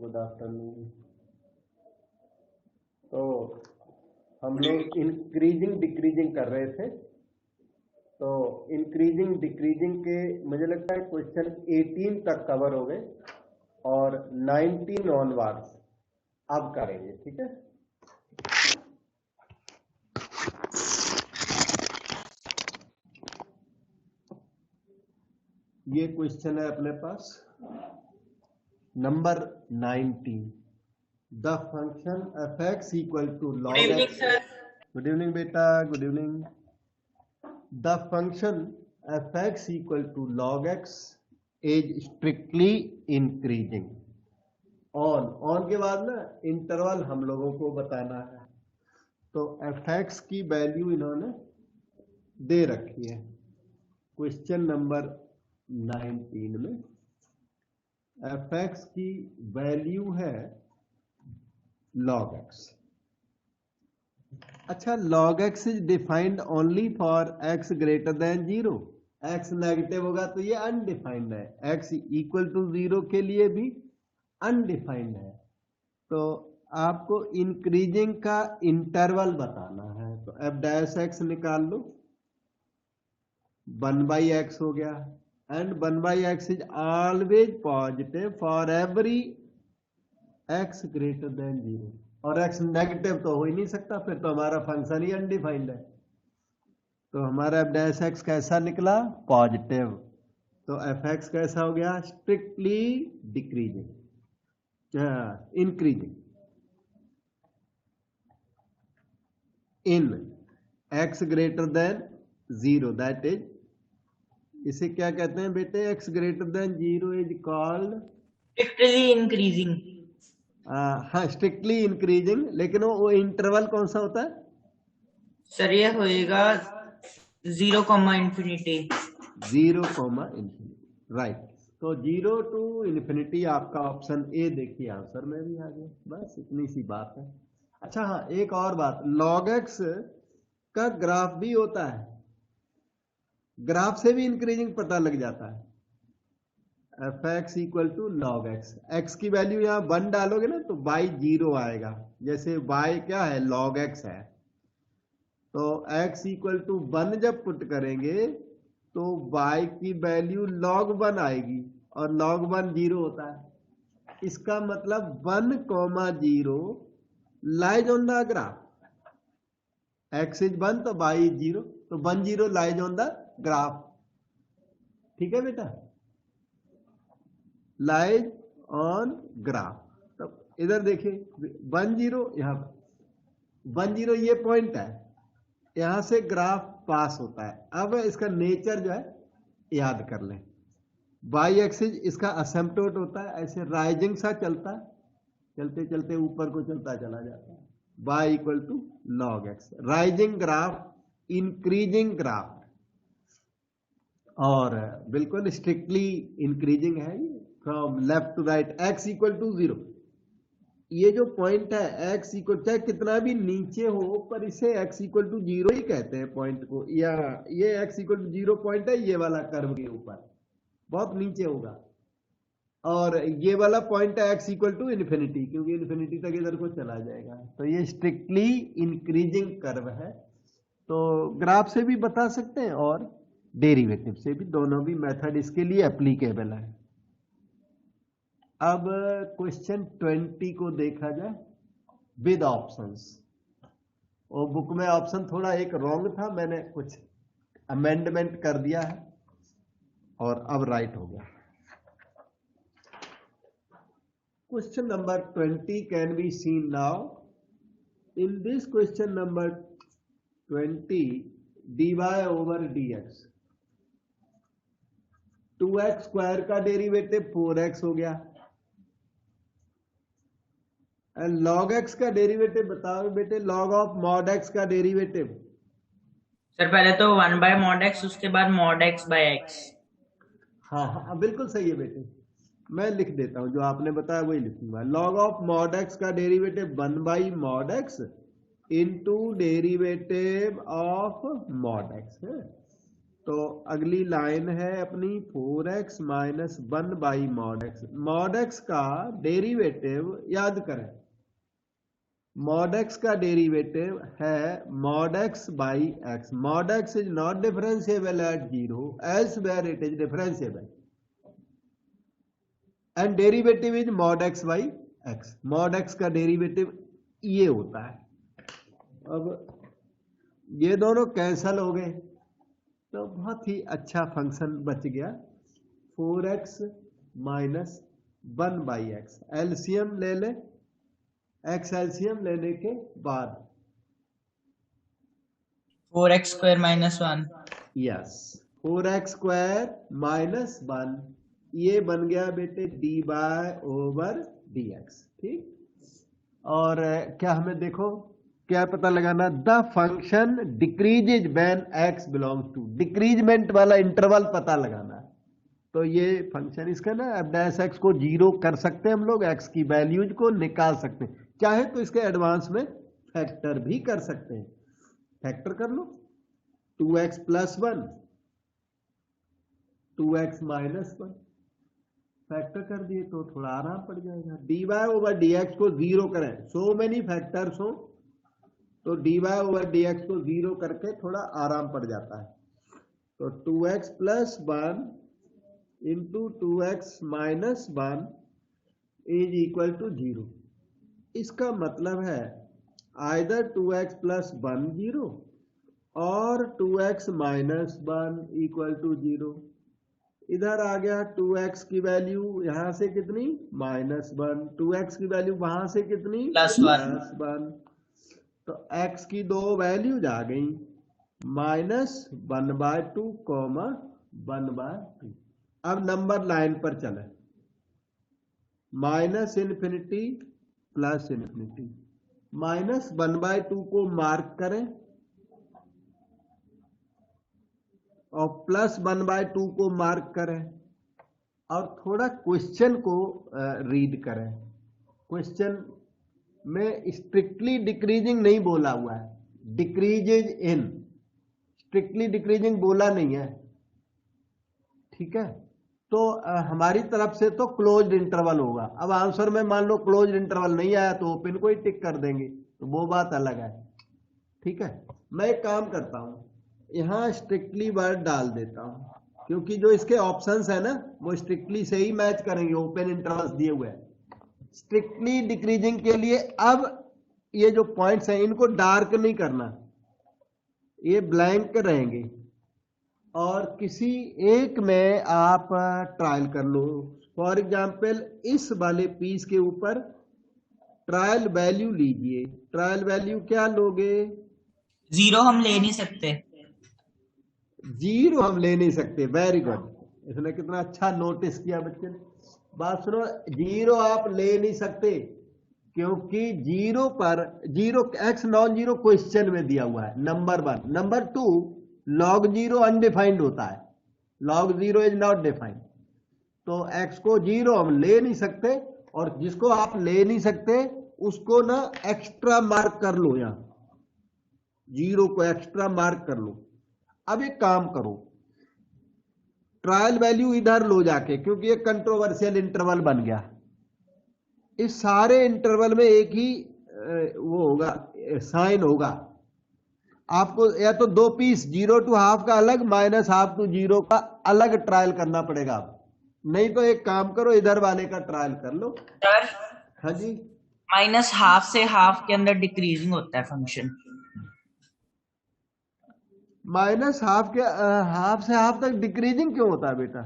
Good afternoon. तो हम लोग इंक्रीजिंग डिक्रीजिंग कर रहे थे। तो इंक्रीजिंग डिक्रीजिंग के मुझे लगता है क्वेश्चन 18 तक कवर हो गए और 19 ऑनवर्ड्स अब करेंगे, ठीक है। ये क्वेश्चन है अपने पास number 19। The function fx equal to log x। Good evening बेटा, good evening. The function fx equal to log x is strictly increasing. On के बाद ना इंटरवल हम लोगों को बताना है। तो fx की वैल्यू इन्होंने दे रखी है क्वेश्चन नंबर 19 में। fx की वैल्यू है log x। अच्छा, log x is defined only for x greater than 0। x negative होगा तो ये अनडिफाइंड है, x इक्वल टू 0 के लिए भी अनडिफाइंड है। तो आपको इंक्रीजिंग का इंटरवल बताना है। तो f डैश x निकाल लो, 1/x हो गया। And 1/x is always positive for every x greater than 0। और x नेगेटिव तो हो ही नहीं सकता, फिर तो हमारा फंक्शन ही अनडिफाइंड है। तो हमारा f डैश x कैसा निकला? पॉजिटिव। तो fx कैसा हो गया? Strictly decreasing, increasing in x greater than 0। That is, इसे क्या कहते हैं बेटे? x greater than 0 is called strictly increasing. हाँ, स्ट्रिक्टली इंक्रीजिंग। लेकिन वो इंटरवल कौन सा होता है सर? ये होएगा 0, इन्फिनिटी। 0, infinity, right. तो 0 टू इन्फिनिटी आपका ऑप्शन ए देखिए आंसर में भी आ गया। बस इतनी सी बात है। अच्छा हाँ, एक और बात, log x का ग्राफ भी होता है। ग्राफ से भी इंक्रीजिंग पता लग जाता है। fx equal to log x। x की वैल्यू यहाँ 1 डालोगे ना तो y 0 आएगा। जैसे y क्या है? log x है। तो x इक्वल टू 1 जब पुट करेंगे तो y की वैल्यू log 1 आएगी, और log 1 0 होता है। इसका मतलब 1,0 lies on the graph. x is 1 तो y इज 0, तो 1 0 लाइज ऑन द ग्राफ। ठीक है बेटा, लाइज ऑन ग्राफ। तो इधर देखिए 1 0, यहां 1 0 ये पॉइंट है, यहां से ग्राफ पास होता है। अब इसका नेचर जो है याद कर लें। वाई एक्सिस इसका असिम्प्टोट होता है, ऐसे राइजिंग सा चलता है, चलते चलते ऊपर को चलता चला जाता है। Y equal to log X, rising graph, increasing graph, और बिल्कुल स्ट्रिक्टली इंक्रीजिंग है ये, from left to right. X equal to 0, ये जो पॉइंट है x इक्वल, चाहे कितना भी नीचे हो, पर इसे x इक्वल टू 0 ही कहते हैं पॉइंट को। या ये x इक्वल टू 0 पॉइंट है, ये वाला कर्व के ऊपर बहुत नीचे होगा। और ये वाला पॉइंट है x इक्वल टू इन्फिनिटी, क्योंकि इन्फिनिटी तक इधर को चला जाएगा। तो ये स्ट्रिक्टली इंक्रीजिंग कर्व है। तो ग्राफ से भी बता सकते हैं और डेरिवेटिव से भी, दोनों भी मेथड इसके लिए एप्लीकेबल है। अब क्वेश्चन 20 को देखा जाए विद ऑप्शंस। और बुक में ऑप्शन थोड़ा एक रॉन्ग था, मैंने कुछ अमेंडमेंट कर दिया है और अब राइट हो गया। Question number 20 can be seen now. In this question number 20, dy over dx, 2x square का डेरिवेटिव 4x हो गया। log x का डेरिवेटिव बताओ बेटे, log ऑफ mod x का डेरिवेटिव। सर पहले तो 1/mod x, उसके बाद mod x/x। हाँ हाँ बिल्कुल सही है बेटे, मैं लिख देता हूं, जो आपने बताया वही लिखूंगा। log ऑफ mod x का derivative 1/mod x into derivative of mod x है। तो अगली लाइन है अपनी 4x minus 1 by mod x. Mod x का डेरिवेटिव याद करें, मॉड एक्स का डेरिवेटिव है mod x by x. Mod x is not differentiable eight 0 elsewhere it is differentiable and derivative is mod x by x. Mod x का derivative ये होता है। अब ये दोनों कैंसल हो गए तो बहुत ही अच्छा फंक्शन बच गया 4x minus 1 by x. LCM ले ले, एक्स एलसीएम लेने के बाद 4x square minus 1। Yes, 4x square minus 1 ये बन गया बेटे D by over D X. ठीक। और क्या हमें देखो क्या पता लगाना, the function decreases when X belongs to, decrement वाला इंटरवल पता लगाना है। तो ये फंक्शन इसका ना एफ डैश एक्स को 0 कर सकते हैं हम लोग, एक्स की वैल्यूज को निकाल सकते हैं, चाहे तो इसके एडवांस में फैक्टर भी कर सकते हैं। फैक्टर कर लो 2x plus 1, 2x minus 1, factor कर दिए तो थोड़ा आराम पड़ जाएगा। D Y over D X को 0 करें, सो मेनी फैक्टर्स हो तो D Y over D X को 0 करके थोड़ा आराम पड़ जाता है। तो 2x plus 1 into 2x minus 1 is equal to 0। इसका मतलब है आइदर 2x प्लस 1 0 और 2x माइनस 1 इक्वल टू 0। इधर आ गया 2x की वैल्यू यहां से कितनी -1, 2x की वैल्यू वहां से कितनी +1। तो x की दो वैल्यूज आ गई -1/2, 1/2। अब नंबर लाइन पर चले, -इन्फिनिटी प्लस इन्फिनिटी। -1/2 को मार्क करें और +1/2 को मार्क करें और थोड़ा क्वेश्चन को रीड करें। क्वेश्चन में स्ट्रिक्टली डिक्रीजिंग नहीं बोला हुआ है, डिक्रीजेज इन, स्ट्रिक्टली डिक्रीजिंग बोला नहीं है। ठीक है, तो हमारी तरफ से तो क्लोज्ड इंटरवल होगा। अब आंसर में मान लो क्लोज्ड इंटरवल नहीं आया तो ओपन को ही टिक कर देंगे, तो वो बात अलग है। ठीक है, मैं एक काम करता हूं, यहां स्ट्रिक्टली वर्ड डाल देता हूं क्योंकि जो इसके ऑप्शंस है ना वो स्ट्रिक्टली से ही मैच करेंगे, ओपन इंटरवल्स दिए हुए हैं। स्ट्रिक्टली डिक्रीजिंग के लिए अब ये जो पॉइंट्स हैं इनको डार्क नहीं करना, ये ब्लैंक रहेंगे और किसी एक में आप ट्रायल कर लो। फॉर एग्जांपल इस वाले पीस के ऊपर ट्रायल वैल्यू लीजिए। ट्रायल वैल्यू क्या लोगे? 0 हम ले नहीं सकते। 0 हम ले नहीं सकते, वेरी गुड। इसने कितना अच्छा नोटिस किया बच्चे ने। बात सुनो, 0 आप ले नहीं सकते क्योंकि 0 पर 0 एक्स नॉन जीरो क्वेश्चन में दिया हुआ है, नंबर 1। नंबर 2, log 0 अनडिफाइंड होता है, log 0 इज नॉट डिफाइंड। तो x को 0 हम ले नहीं सकते और जिसको आप ले नहीं सकते उसको ना एक्स्ट्रा मार्क कर लो, यहां 0 को एक्स्ट्रा मार्क कर लो। अब एक काम करो, ट्रायल वैल्यू इधर लो जाके, क्योंकि ये कंट्रोवर्शियल इंटरवल बन गया। इस सारे इंटरवल में एक ही वो होगा, साइन होगा। आपको या तो दो पीस 0 to ½ का अलग, -½ to 0 का अलग ट्रायल करना पड़ेगा आप, नहीं तो एक काम करो इधर वाले का ट्रायल कर लो। सर हाँ जी, -½ से ½ के अंदर डिक्रीजिंग होता है फंक्शन। -½ के ½ से ½ तक डिक्रीजिंग क्यों होता है बेटा?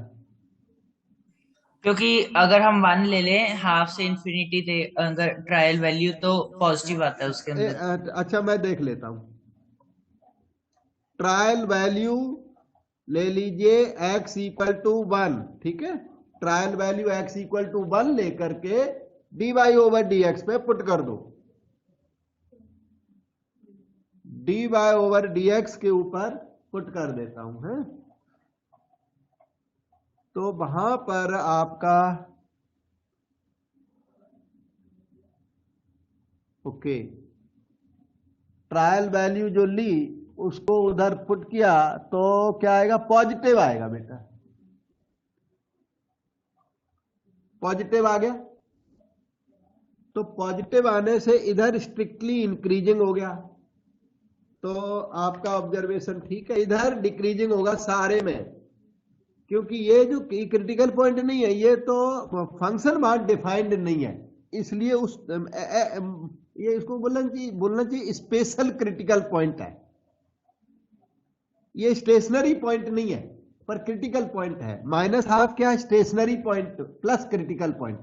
क्योंकि अगर हम 1 ले लें ½ से इंफिनिटी थे अगर ट्रायल वैल्यू तो पॉजिटिव आता है उसके अंदर। अच्छा मैं देख लेता हूं। ट्रायल वैल्यू ले लीजिए x = 1, ठीक है। ट्रायल वैल्यू x = 1 लेकर के dy/dx पे पुट कर दो। dy/dx के ऊपर पुट कर देता हूं, है। तो वहां पर आपका ओके, ट्रायल वैल्यू जो ली उसको उधर पुट किया तो क्या आएगा, पॉजिटिव आएगा बेटा, पॉजिटिव आ गया। तो पॉजिटिव आने से इधर स्ट्रिक्टली इंक्रीजिंग हो गया, तो आपका ऑब्जर्वेशन ठीक है, इधर डिक्रीजिंग होगा सारे में, क्योंकि ये जो क्रिटिकल पॉइंट नहीं है, ये तो फंक्शन वहां डिफाइंड नहीं है, इसलिए उस ये इसको बोलना चाहिए स्पेशल क्रिटिकल पॉइंट है। ये स्टेशनरी पॉइंट नहीं है पर क्रिटिकल पॉइंट है। माइनस हाफ क्या है, stationary point plus critical point,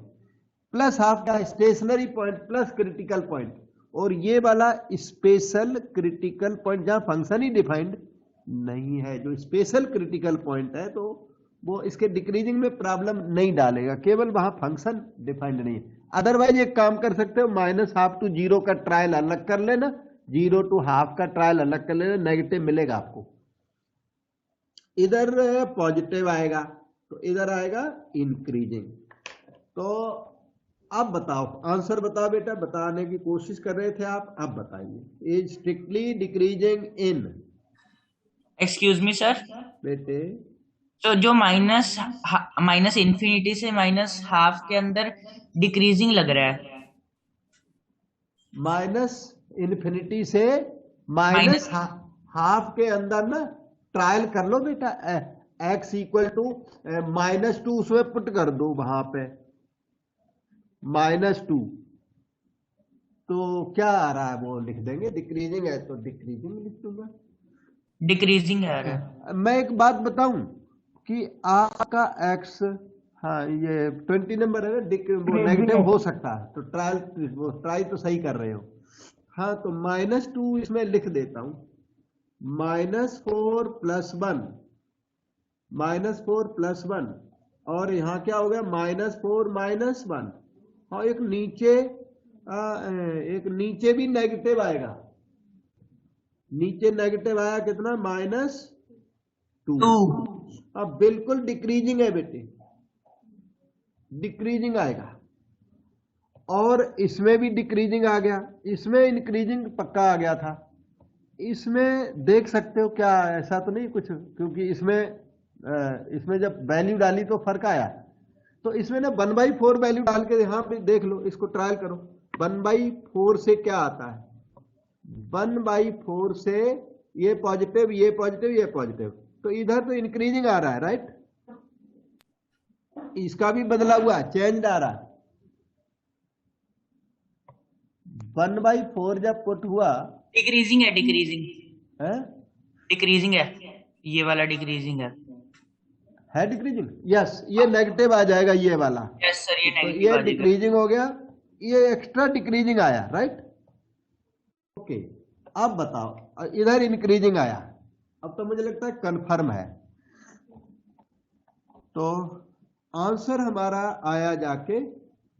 plus half क्या है, stationary point plus critical point, और ये वाला स्पेशल क्रिटिकल पॉइंट जहां फंक्शन ही डिफाइंड नहीं है, जो स्पेशल क्रिटिकल पॉइंट है, तो वो इसके डिक्रीजिंग में प्रॉब्लम नहीं डालेगा, केवल वहां फंक्शन डिफाइंड नहीं है। अदरवाइज एक काम कर सकते हो, माइनस हाफ टू जीरो का ट्रायल अलग कर लेना, जीरो टू हाफ का ट्रायल अलग कर लेना, नेगेटिव मिलेगा आपको। इधर पॉजिटिव आएगा तो इधर आएगा इंक्रीजिंग। तो अब बताओ, आंसर बताओ बेटा, बताने की कोशिश कर रहे थे आप, अब बताइए। Is strictly decreasing in, excuse me sir, बेटे तो जो माइनस इन्फिनिटी से माइनस हाफ के अंदर डिक्रीजिंग लग रहा है, माइनस इन्फिनिटी से माइनस हाफ के अंदर ना ट्रायल कर लो बेटा, एक्स इक्वल टू -2 उसमें पुट कर दो, वहां पे -2, तो क्या आ रहा है वो लिख देंगे, डिक्रीजिंग है तो डिक्रीजिंग लिख दूंगा, डिक्रीजिंग है। मैं एक बात बताऊं कि आपका एक्स, हाँ ये 20 नंबर है ना, वो नेगेटिव हो सकता है, तो ट्राई तो सही कर रहे हो। हाँ तो -2 इसमें लिख देता हूं, -4 + 1, -4 + 1, और यहां क्या हो गया, -4 - 1, और एक नीचे भी नेगेटिव आएगा, नीचे नेगेटिव आया कितना, -2। अब बिल्कुल डिक्रीजिंग है बेटे, डिक्रीजिंग आएगा, और इसमें भी डिक्रीजिंग आ गया, इसमें इंक्रीजिंग पक्का आ गया था। इसमें देख सकते हो क्या, ऐसा तो नहीं कुछ, क्योंकि इसमें जब वैल्यू डाली तो फर्क आया, तो इसमें ना 1/4 वैल्यू डाल के यहां पे देख लो, इसको ट्रायल करो, 1/4 से क्या आता है, 1/4 से ये पॉजिटिव, ये पॉजिटिव, ये पॉजिटिव, तो इधर तो इंक्रीजिंग आ रहा है, राइट, इसका भी बदला हुआ, चेंज आ रहा है। 1/4 जब पुट हुआ, डिक्रीजिंग है, डिक्रीजिंग है, डिक्रीजिंग है, ये वाला डिक्रीजिंग है डिक्रीजिंग, यस, ये नेगेटिव आ जाएगा ये वाला, यस सर, ये तो नेगेटिव ये डिक्रीजिंग हो गया, ये एक्स्ट्रा डिक्रीजिंग आया, राइट, ओके। अब बताओ, इधर इंक्रीजिंग आया, अब तो मुझे लगता है कंफर्म है, तो आंसर हमारा आया जाके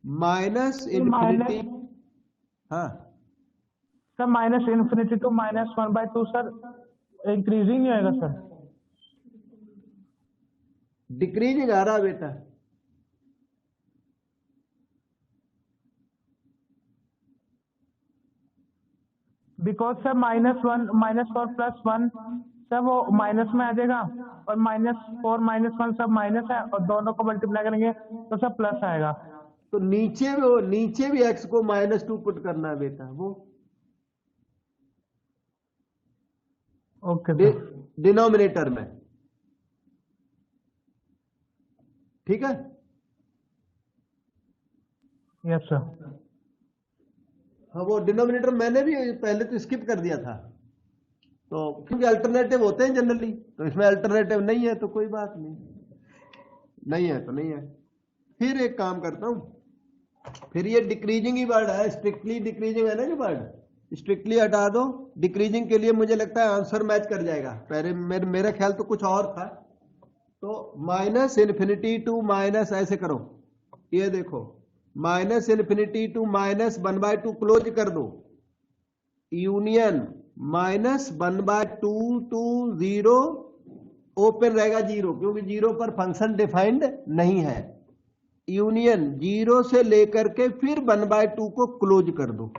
माइनस इन्फिनिटी, हाँ सर -∞ to -1/2 सर, इंक्रीजिंग नहीं होगा सर, डिक्रीजिंग आ रहा बेटा, बिकॉज सर -4 + 1 सर वो माइनस में आ जाएगा, और -4 - 1 सब माइनस है, और दोनों को मल्टीप्लाई करेंगे तो सब प्लस आएगा। तो नीचे भी एक्स को -2 पुट करना है बेटा, वो ओके डिनोमिनेटर में, ठीक है, यस सर। हाँ वो डिनोमिनेटर मैंने भी पहले तो स्किप कर दिया था, तो क्योंकि अल्टरनेटिव होते हैं जनरली, तो इसमें अल्टरनेटिव नहीं है तो कोई बात नहीं, नहीं है तो नहीं है। फिर एक काम करता हूं, फिर ये डिक्रीजिंग ही वर्ड है, स्ट्रिक्टली डिक्रीजिंग है ना जो वर्ड, स्ट्रिक्टली हटा दो, डिक्रीजिंग के लिए मुझे लगता है आंसर मैच कर जाएगा, पहले मेरा ख्याल तो कुछ और था, तो -∞ to माइनस, ऐसे करो, ये देखो, -∞ to -1/2 क्लोज कर दो, यूनियन -1/2 to 0, ओपन रहेगा 0, क्योंकि 0 पर फंक्शन डिफाइंड नहीं है, यूनियन 0 से लेकर के फिर 1/2 को क्लोज कर दो,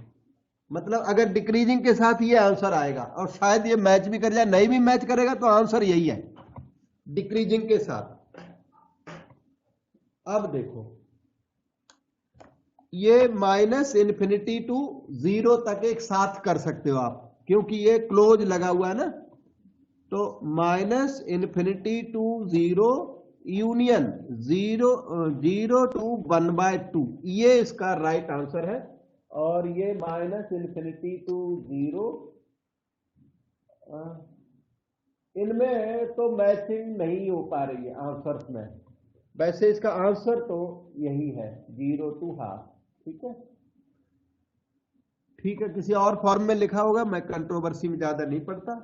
मतलब अगर डिक्रीजिंग के साथ ये आंसर आएगा, और शायद ये मैच भी कर जाए, नहीं भी मैच करेगा तो आंसर यही है, डिक्रीजिंग के साथ। अब देखो, ये माइनस इन्फिनिटी टू जीरो तक एक साथ कर सकते हो आप, क्योंकि ये क्लोज लगा हुआ है ना। तो minus infinity to zero union zero to 1/2, ये इसका राइट आंसर है। और ये माइनस इन्फिनिटी टू जीरो, इनमें तो मैचिंग नहीं हो पा रही है आंसर्स में। वैसे इसका आंसर तो यही है, 0 to ½ ठीक है। ठीक है, किसी और फॉर्म में लिखा होगा, मैं कंट्रोवर्सी में ज्यादा नहीं पड़ता।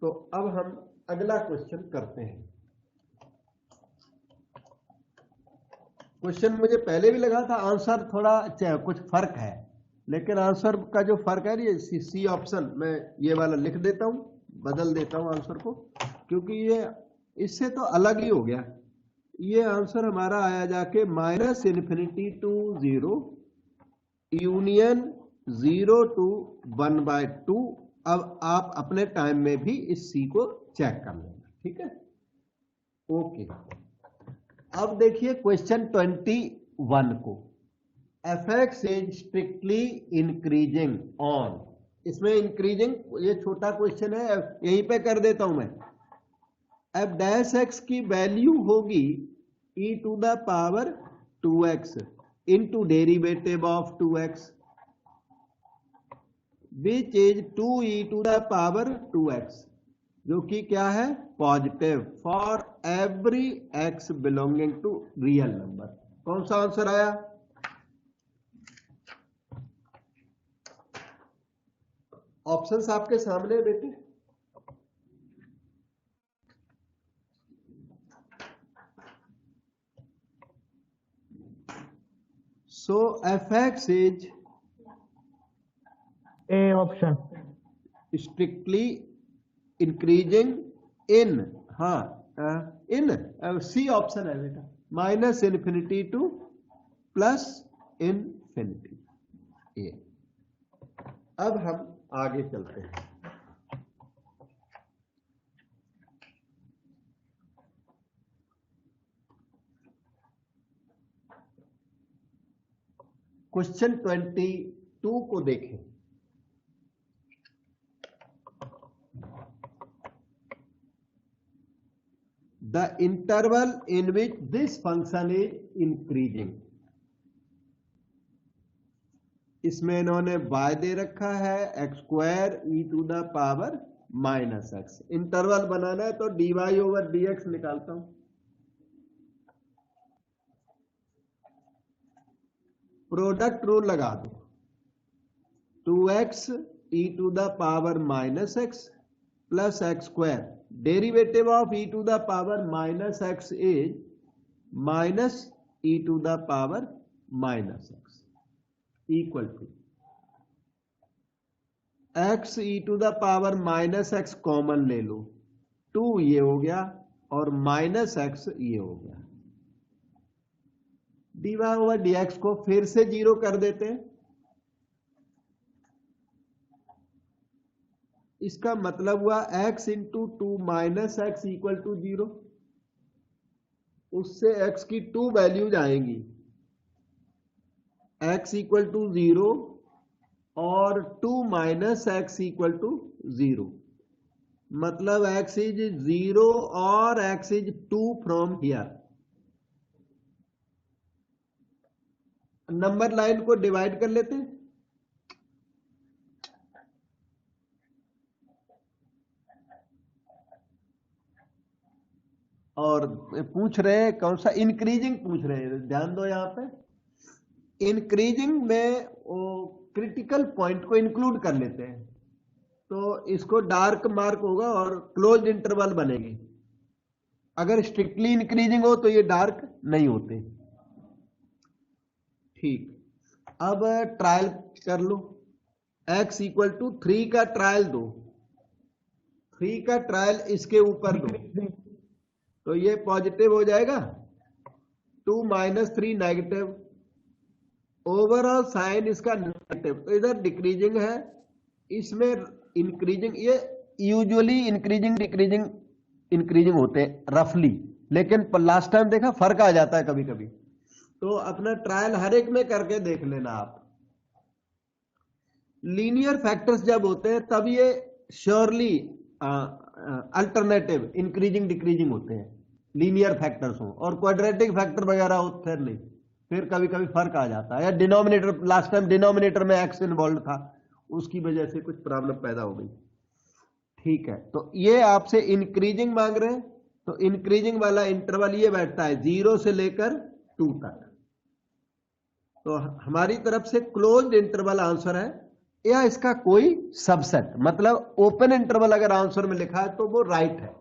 तो अब हम अगला क्वेश्चन करते हैं। क्वेश्चन मुझे पहले भी लगा था, आंसर थोड़ा कुछ फर्क है, लेकिन आंसर का जो फर्क है ये सी ऑप्शन, मैं ये वाला लिख देता हूं, बदल देता हूं आंसर को, क्योंकि ये इससे तो अलग ही हो गया। ये आंसर हमारा आया जाके minus infinity to zero union 0 to 1/2। अब आप अपने टाइम में भी इस सी को चेक कर लेना, ठीक है। ओके, अब देखिए क्वेश्चन 21 को, fx is strictly increasing on. इसमें इंक्रीजिंग, ये छोटा क्वेश्चन है, यहीं पे कर देता हूं मैं। अब डैश एक्स की वैल्यू होगी e⁻² 2x into derivative of 2x which is 2e⁻²x, जो कि क्या है, positive for every x belonging to real number. कौन सा आंसर आया? ऑप्शंस आपके सामने है बेटे। So fx is A option, strictly increasing in, in C option है बेटा, minus infinity to plus infinity A. अब हम आगे चलते हैं। क्वेश्चन 22 को देखें। The interval in which this function is increasing, इसमें इन्होंने y दे रखा है x² e⁻⁻x। इंटरवल बनाना है तो dy/dx निकालता हूं। प्रोडक्ट रूल लगा दो, 2x e⁻⁻x plus x², derivative of e⁻⁻x is minus e⁻⁻x equal to x e⁻⁻x common ले लो, 2 ये हो गया और -x ये हो गया। dy/dx को फिर से 0 कर देते हैं। इसका मतलब हुआ x into 2 -x equal to 0। उससे x की 2 वैल्यूज आएंगी, x इक्वल टू 0 और 2 -x इक्वल टू 0। मतलब x इज 0 और x is 2 from here. Number line को डिवाइड कर लेते हैं। और पूछ रहे हैं कौन सा, इंक्रीजिंग पूछ रहे हैं, ध्यान दो यहां पे। इंक्रीजिंग में वो क्रिटिकल पॉइंट को इंक्लूड कर लेते हैं, तो इसको डार्क मार्क होगा और क्लोज्ड इंटरवल बनेगी। अगर स्ट्रिक्टली इंक्रीजिंग हो तो ये डार्क नहीं होते। ठीक, अब ट्रायल कर लो। x इक्वल टू 3 का ट्रायल दो, 3 का ट्रायल इसके ऊपर दो, तो ये पॉजिटिव हो जाएगा, 2 - 3 नेगेटिव, ओवरऑल साइन इसका नेगेटिव, तो इधर डिक्रीजिंग है, इसमें इंक्रीजिंग। ये यूजुअली इंक्रीजिंग डिक्रीजिंग इंक्रीजिंग होते हैं रफली, लेकिन लास्ट टाइम देखा फर्क आ जाता है कभी कभी। तो अपना ट्रायल हर एक में करके देख लेना आप। लीनियर फैक्टर्स जब होते हैं तब ये श्योरली अल्टरनेटिव इंक्रीजिंग डिक्रीजिंग होते हैं, लीनियर फैक्टर्स हो। और क्वाड्रेटिक फैक्टर वगैरह हो फिर नहीं, फिर कभी कभी फर्क आ जाता है। या डिनोमिनेटर, लास्ट टाइम डिनोमिनेटर में एक्स इन्वॉल्व था, उसकी वजह से कुछ प्रॉब्लम पैदा हो गई। ठीक है, तो ये आपसे इंक्रीजिंग मांग रहे हैं, तो इंक्रीजिंग वाला इंटरवल ये बैठता है 0 से लेकर 2 तक। तो हमारी तरफ से क्लोज्ड इंटरवल आंसर है, या इसका कोई सबसेट, मतलब ओपन इंटरवल अगर आंसर में लिखा है तो वो राइट है।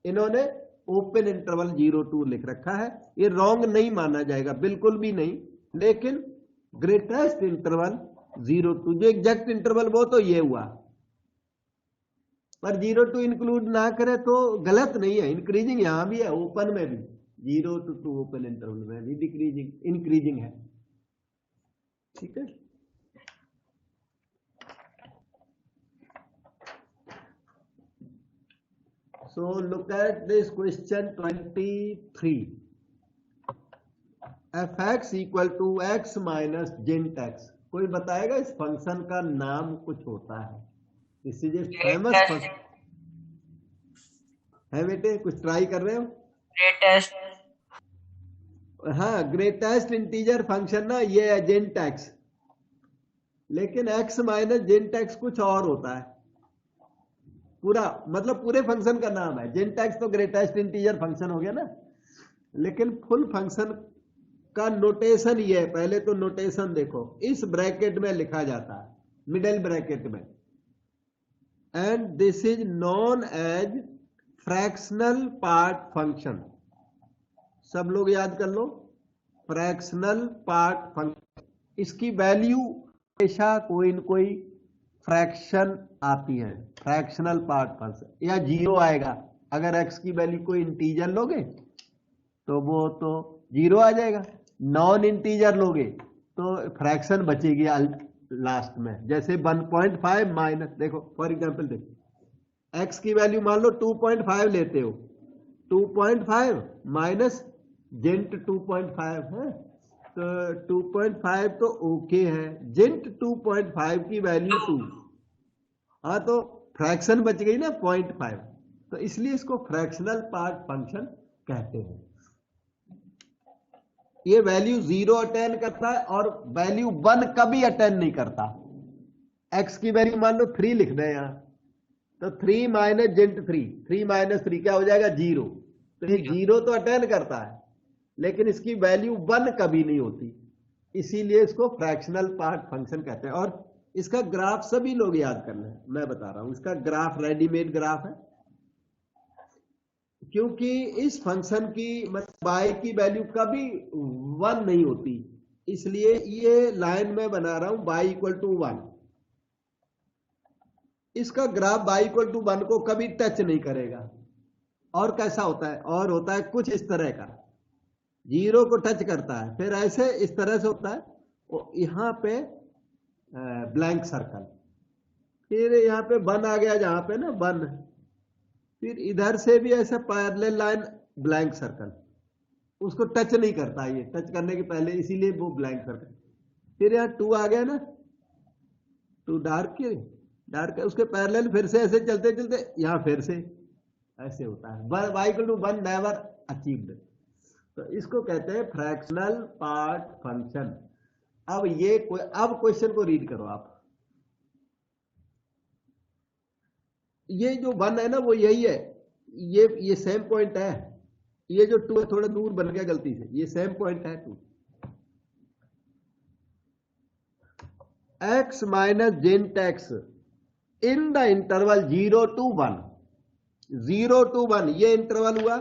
इन्होंने ओपन इंटरवल 0 to लिख रखा है, ये रॉन्ग नहीं माना जाएगा, बिल्कुल भी नहीं। लेकिन ग्रेटेस्ट इंटरवल 0 to, जो एग्जैक्ट इंटरवल वो तो ये हुआ, पर 0 to इंक्लूड ना करे तो गलत नहीं है। इंक्रीजिंग यहां भी है, ओपन में भी 0 to 2 ओपन इंटरवल में भी डिक्रीजिंग इंक्रीजिंग है। ठीक है, so look at this question 23, fx equal to x minus gent x। कोई बताएगा इस फंक्शन का नाम कुछ होता है, this is a famous function है बेटे, कुछ ट्राई कर रहे हो? ग्रेटेस्ट, हाँ, ग्रेटेस्ट इंटीजर फंक्शन ना, ये है जेंट एक्स। लेकिन x माइनस जेंट एक्स कुछ और होता है, पूरा मतलब पूरे फंक्शन का नाम है। जेंट एक्स तो ग्रेटेस्ट इंटीजर फंक्शन हो गया ना, लेकिन फुल फंक्शन का नोटेशन ये है। पहले तो नोटेशन देखो, इस ब्रैकेट में लिखा जाता है, मिडिल ब्रैकेट में, and this is known as fractional part function. सब लोग याद कर लो, फ्रैक्शनल पार्ट फंक्शन। इसकी वैल्यू हमेशा कोई न कोई फ्रैक्शन आती है, फ्रैक्शनल पार्ट फंक्शन, या 0 आएगा। अगर x की वैल्यू कोई इंटीजर लोगे तो वो तो 0 आ जाएगा, नॉन इंटीजर लोगे तो फ्रैक्शन बचेगी लास्ट में। जैसे 1.5 माइनस, देखो फॉर एग्जांपल देखो, x की वैल्यू मान लो 2.5 लेते हो, 2.5 माइनस जेंट 2.5 है, तो 2.5 तो ओके है, जेंट 2.5 की वैल्यू 2, हाँ तो फ्रैक्शन बच गई ना 0.5, तो इसलिए इसको फ्रैक्शनल पार्ट फंक्शन कहते हैं। ये वैल्यू 0 अटेन करता है और वैल्यू 1 कभी अटेन नहीं करता। x की वैल्यू मान लो 3 लिख दें यहां, तो 3 माइनस जेंट 3, 3 माइनस 3 क्या हो जाएगा 0। तो ये 0 तो अटेन करता है, लेकिन इसकी वैल्यू 1 कभी नहीं होती, इसीलिए इसको फ्रैक्शनल पार्ट फंक्शन कहते हैं। और इसका ग्राफ सभी लोग याद करना है, मैं बता रहा हूं, इसका ग्राफ रेडीमेड ग्राफ है, क्योंकि इस फंक्शन की मतलब y की वैल्यू कभी 1 नहीं होती, इसलिए ये लाइन में बना रहा हूं y इक्वल टू 1। इसका ग्राफ y इक्वल टू 1 को कभी टच नहीं करेगा। और कैसा होता है, और होता है कुछ इस तरह का, 0 को टच करता है, फिर ऐसे इस तरह से होता है, और यहां पे ब्लैंक सर्कल, फिर यहाँ पे 1 आ गया जहां पे ना 1, फिर इधर से भी ऐसे पैरेलल लाइन ब्लैंक सर्कल, उसको टच नहीं करता ये, टच करने के पहले, इसीलिए वो ब्लैंक सर्कल। फिर यहाँ 2 आ गया ना, 2 डार्क है, उसके पैरेलल फिर से ऐसे चलते चलते यहाँ फिर से ऐसे होता है। y equal to 1 never achieved, तो इसको कहते हैं फ्रैक्शनल पार्ट फंक्शन। अब ये अब क्वेश्चन को रीड करो आप, ये जो 1 है ना वो यही है, ये सेम पॉइंट है, ये जो 2 है थोड़ा दूर बन गया गलती से, ये सेम पॉइंट है 2। x minus gent X in the interval 0 to 1, 0 to 1 ये इंटरवल हुआ।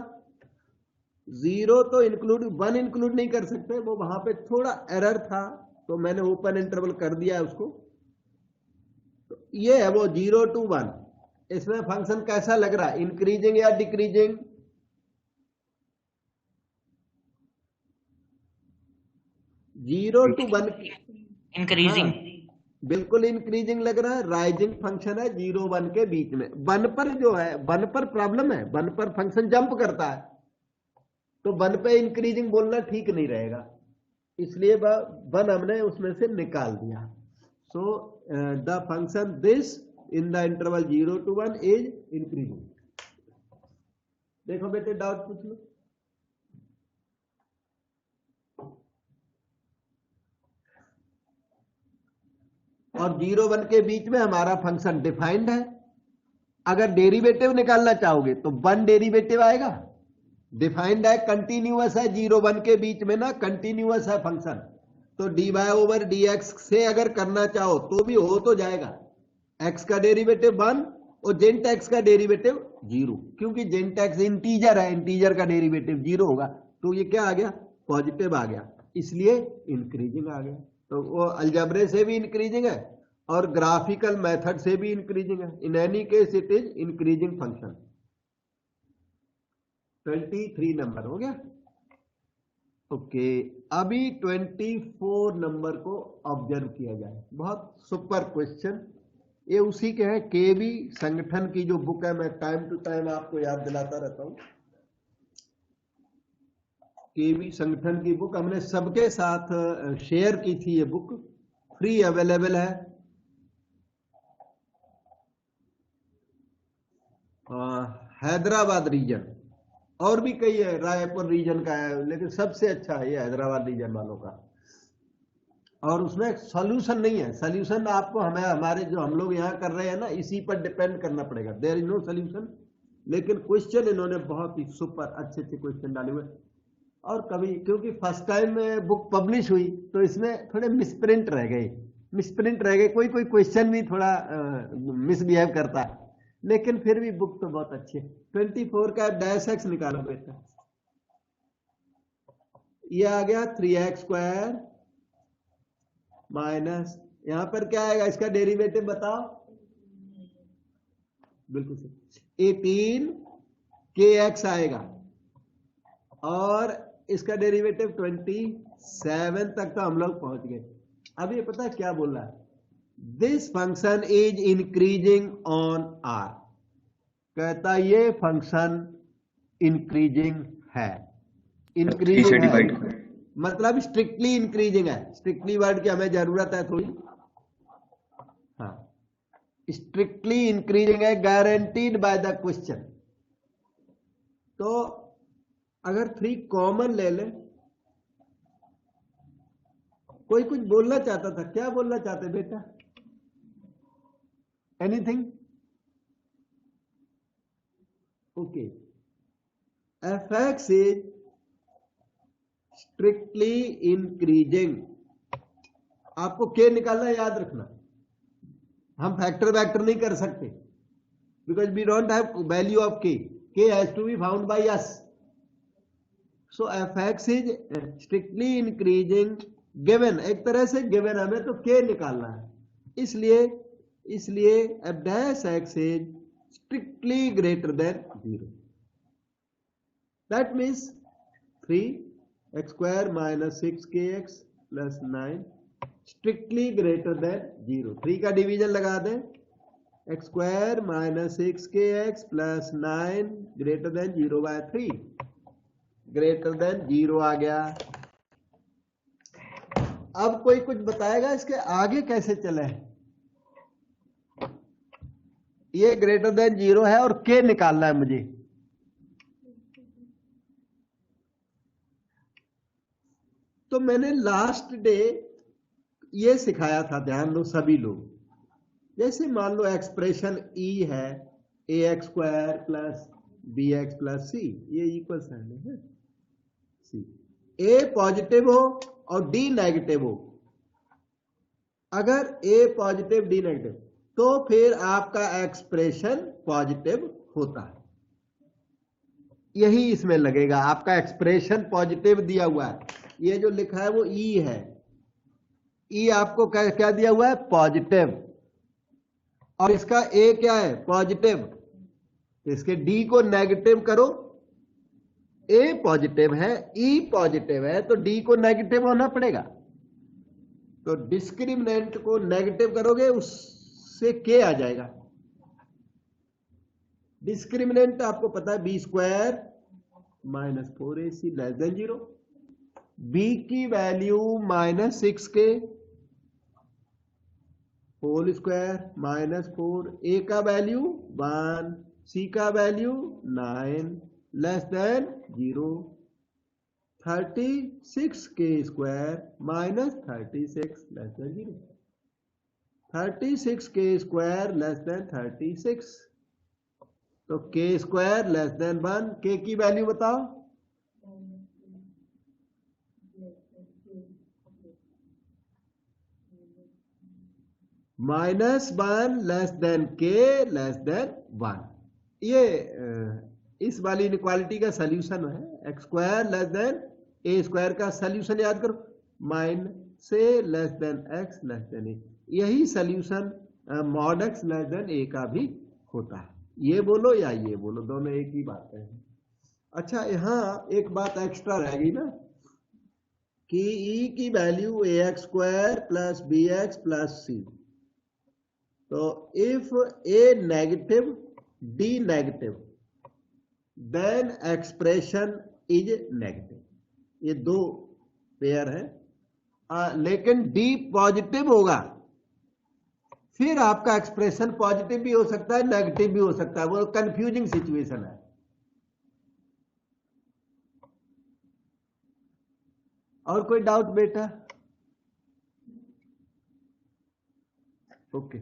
0 तो इंक्लूड, 1 इंक्लूड नहीं कर सकते, वो वहां पे थोड़ा एरर था, तो मैंने ओपन इंटरवल कर दिया है उसको। तो ये है वो 0 to 1। इसमें फंक्शन कैसा लग रहा है, इंक्रीजिंग या डिक्रीजिंग? Zero to 1 increasing. बिल्कुल इंक्रीजिंग लग रहा है। राइजिंग फंक्शन है 0 1 के बीच में। 1 पर जो है, 1 पर प्रॉब्लम है, 1 पर फंक्शन जंप करता है, तो 1 पे इंक्रीजिंग बोलना ठीक नहीं रहेगा, इसलिए 1 हमने उसमें से निकाल दिया। So the function this in the interval 0 to 1 is increasing. देखो बेटे, डाउट पूछ लो। और 0 1 के बीच में हमारा फंक्शन डिफाइंड है। अगर डेरिवेटिव निकालना चाहोगे तो 1 डेरिवेटिव आएगा। डिफाइंड है, कंटिन्यूअस है, 0 1 के बीच में ना कंटिन्यूअस है फंक्शन, तो dy ओवर dx से अगर करना चाहो तो भी हो तो जाएगा। x का डेरिवेटिव 1 और जेंट x का डेरिवेटिव 0, क्योंकि जेंट x इंटीजर है, इंटीजर का डेरिवेटिव 0 होगा, तो ये क्या आ गया, पॉजिटिव आ गया, इसलिए इंक्रीजिंग आ गया। तो वो अलजबरे से भी इंक्रीजिंग है और ग्राफिकल मेथड से भी इंक्रीजिंग है। In any case it is increasing function. 23 number हो गया। ओके, अभी 24 नंबर को ऑब्जर्व किया जाए। बहुत सुपर क्वेश्चन, ये उसी के है, केवी संगठन की जो बुक है, मैं टाइम टू टाइम आपको याद दिलाता रहता हूं। केवी संगठन की बुक हमने सबके साथ शेयर की थी। ये बुक फ्री अवेलेबल है। हैदराबाद रीजन, और भी कई है, रायपुर रीजन का है, लेकिन सबसे अच्छा है ये हैदराबाद रीजन वालों का। और उसमें सॉल्यूशन नहीं है, सॉल्यूशन आपको हमें हमारे जो हम लोग यहाँ कर रहे हैं ना, इसी पर डिपेंड करना पड़ेगा। देयर इज नो सॉल्यूशन, लेकिन क्वेश्चन इन्होंने बहुत ही सुपर अच्छे अच्छे क्वेश्चन डाले हुए। और कभी क्योंकि फर्स्ट टाइम बुक पब्लिश हुई तो इसमें थोड़े मिसप्रिंट रह गए, कोई कोई क्वेश्चन भी थोड़ा मिसबिहेव करता है, लेकिन फिर भी बुक तो बहुत अच्छी है। 24 का डैश एक्स निकालो बेटा, ये आ गया 3x स्क्वायर माइनस, यहां पर क्या आएगा, इसका डेरिवेटिव बताओ। बिल्कुल सही, 18kx आएगा, और इसका डेरिवेटिव 27 तक तो हम लोग पहुंच गए। अब ये पता है क्या बोल रहा है, this function is increasing on R, कहता ये फंक्शन इंक्रीजिंग है। इंक्रीजिंग है मतलब स्ट्रिक्टली इंक्रीजिंग है। स्ट्रिक्टली वर्ड की हमें जरूरत है थोड़ी, हाँ, स्ट्रिक्टली इंक्रीजिंग है, गारंटीड बाय द क्वेश्चन। तो अगर 3 कॉमन ले ले, कोई कुछ बोलना चाहता था, क्या बोलना चाहते बेटा, anything? Okay, fx is strictly increasing. आपको k निकालना याद रखना, हम फैक्टर वैक्टर नहीं कर सकते, because we don't have value of k has to be found by us. So fx is strictly increasing given, एक तरह से गिवन, हमें तो k निकालना है, इसलिए f dash x is strictly greater than 0। That means 3x square minus 6kx plus 9 strictly greater than 0। 3 का division लगा दें, x square minus 6kx plus 9 greater than 0 by 3, greater than 0 आ गया। अब कोई कुछ बताएगा इसके आगे कैसे चले। ये ग्रेटर देन 0 है और k निकालना है मुझे। तो मैंने लास्ट डे ये सिखाया था, ध्यान दो सभी लोग। जैसे मान लो एक्सप्रेशन E है ax square plus bx plus c, ये इक्वल साइन है c। a पॉजिटिव हो और d नेगेटिव हो, अगर a पॉजिटिव d नेगेटिव, तो फिर आपका एक्सप्रेशन पॉजिटिव होता है। यही इसमें लगेगा, आपका एक्सप्रेशन पॉजिटिव दिया हुआ है, ये जो लिखा है वो E है, E आपको क्या दिया हुआ है, पॉजिटिव, और इसका A क्या है, पॉजिटिव, तो इसके D को नेगेटिव करो। A पॉजिटिव है, E पॉजिटिव है, तो D को नेगेटिव होना पड़ेगा। तो डिस्क्रिमिनेंट को नेगेटिव करोगे उससे के आ जाएगा। डिस्क्रिमिनेंट आपको पता है B square minus 4ac less than 0, B की वैल्यू -6k होल स्क्वायर -4, ए का वैल्यू 1, सी का वैल्यू 9 less than 0, 36k square -36 less than 0, 36k square less than 36, तो k square less than 1, k की वैल्यू बताओ। -1 less than k less than 1। ये इस वाली इनक्वालिटी का सॉल्यूशन है। X square less than A square का सॉल्यूशन याद करो, से less than x less than A, यही solution mod x less than A का भी होता है। ये बोलो या ये बोलो, दोनों एक ही बात है। अच्छा, यहाँ एक बात एक्स्ट्रा रहेगी ना कि ई की value A x square plus B x plus C, तो if A negative D negative then expression is negative, ये दो पेयर है। लेकिन डी पॉजिटिव होगा फिर आपका एक्सप्रेशन पॉजिटिव भी हो सकता है नेगेटिव भी हो सकता है, वो कंफ्यूजिंग सिचुएशन है। और कोई डाउट बेटा? ओके,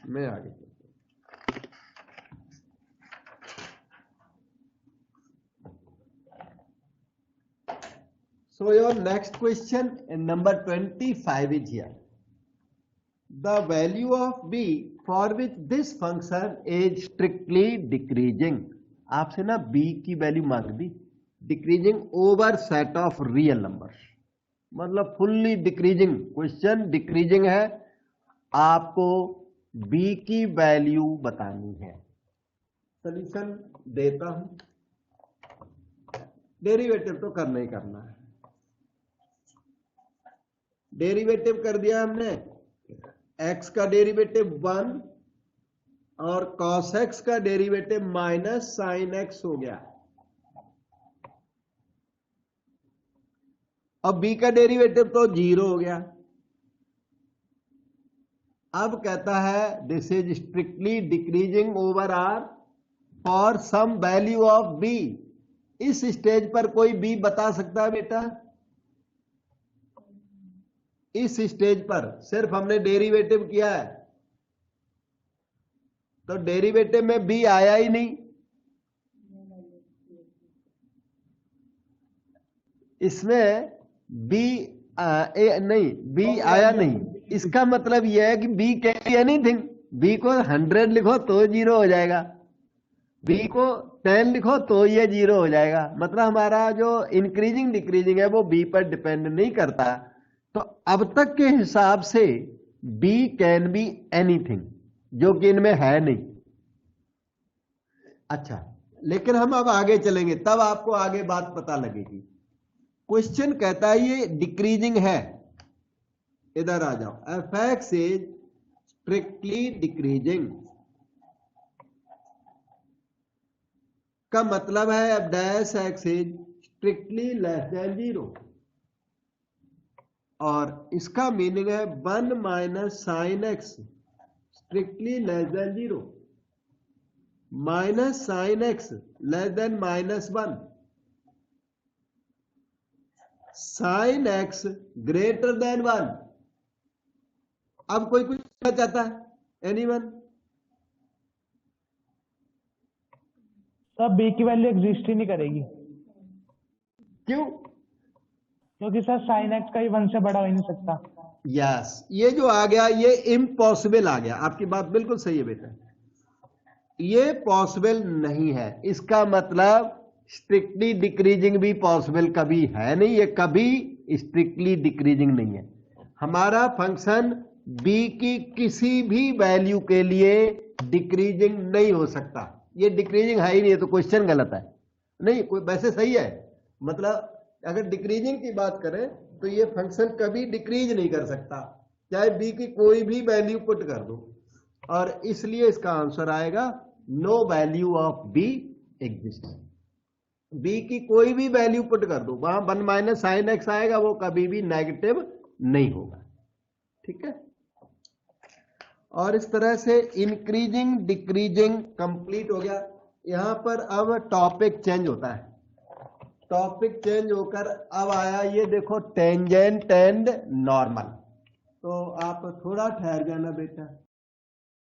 मैं आगे चलता हूं। So your next question in number 25 is here. The value of b for which this function is strictly decreasing. आपसे ना b की वैल्यू मांग दी, decreasing over set of real numbers, मतलब फुल्ली डिक्रीजिंग। क्वेश्चन डिक्रीजिंग है, आपको b की value बतानी है। सॉल्यूशन देता हूं। डेरिवेटिव तो करना ही करना है। डेरिवेटिव कर दिया हमने, x का डेरिवेटिव 1 और cos x का डेरिवेटिव माइनस sin x हो गया। अब b का डेरिवेटिव तो 0 हो गया। अब कहता है this is strictly decreasing over r for some value of b। इस स्टेज पर कोई b बता सकता है बेटा? इस स्टेज पर सिर्फ हमने डेरिवेटिव किया है, तो डेरिवेटिव में b आया ही नहीं। इसमें b नहीं, b आया नहीं। इसका मतलब यह है कि b can be anything. b को 100 लिखो तो 0 हो जाएगा, b को 10 लिखो तो ये 0 हो जाएगा। मतलब हमारा जो इंक्रीजिंग डिक्रीजिंग है वो b पर डिपेंड नहीं करता। तो अब तक के हिसाब से b कैन बी एनीथिंग, जो कि इनमें है नहीं। अच्छा, लेकिन हम अब आगे चलेंगे तब आपको आगे बात पता लगेगी। क्वेश्चन कहता है ये डिक्रीजिंग है, इधर आ जाओ। F x is strictly decreasing का मतलब है F dash x is strictly less than 0, और इसका मीनिंग है 1 minus sine x strictly less than 0, minus sine x less than -1, sine x greater than 1। अब कोई कुछ कहना चाहता है? एनीवन? सर b की वैल्यू एग्जिस्ट ही नहीं करेगी। क्यों? क्योंकि सर साइन एक्स का ही 1 से बड़ा हो ही नहीं सकता। यस, ये जो आ गया ये इम्पॉसिबल आ गया। आपकी बात बिल्कुल सही है बेटा, ये पॉसिबल नहीं है। इसका मतलब स्ट्रिक्टली डिक्रीजिंग भी पॉसिबल कभी है नहीं, ये कभी स्ट्रिक्टली डिक्रीजिंग नहीं है। हमारा फंक्शन b की किसी भी वैल्यू के लिए डिक्रीजिंग नहीं हो सकता। ये डिक्रीजिंग है ही नहीं है, तो क्वेश्चन गलत है। नहीं, कोई वैसे सही है। मतलब अगर डिक्रीजिंग की बात करें तो ये फंक्शन कभी डिक्रीज नहीं कर सकता, चाहे बी की कोई भी वैल्यू पुट कर दो, और इसलिए इसका आंसर आएगा no value of B exist. B की कोई भी वैल्यू पुट कर दो, वहां 1 माइनस साइन एक्स आएगा, वो कभी भी नेगेटिव नहीं होगा। ठीक है, और इस तरह से इंक्रीजिंग डिक्रीजिंग कंप्लीट हो गया। यहां पर अब टॉपिक चेंज होता है, टॉपिक चेंज होकर अब आया ये देखो टेंजेंट एंड नॉर्मल। तो आप थोड़ा ठहर जाना बेटा,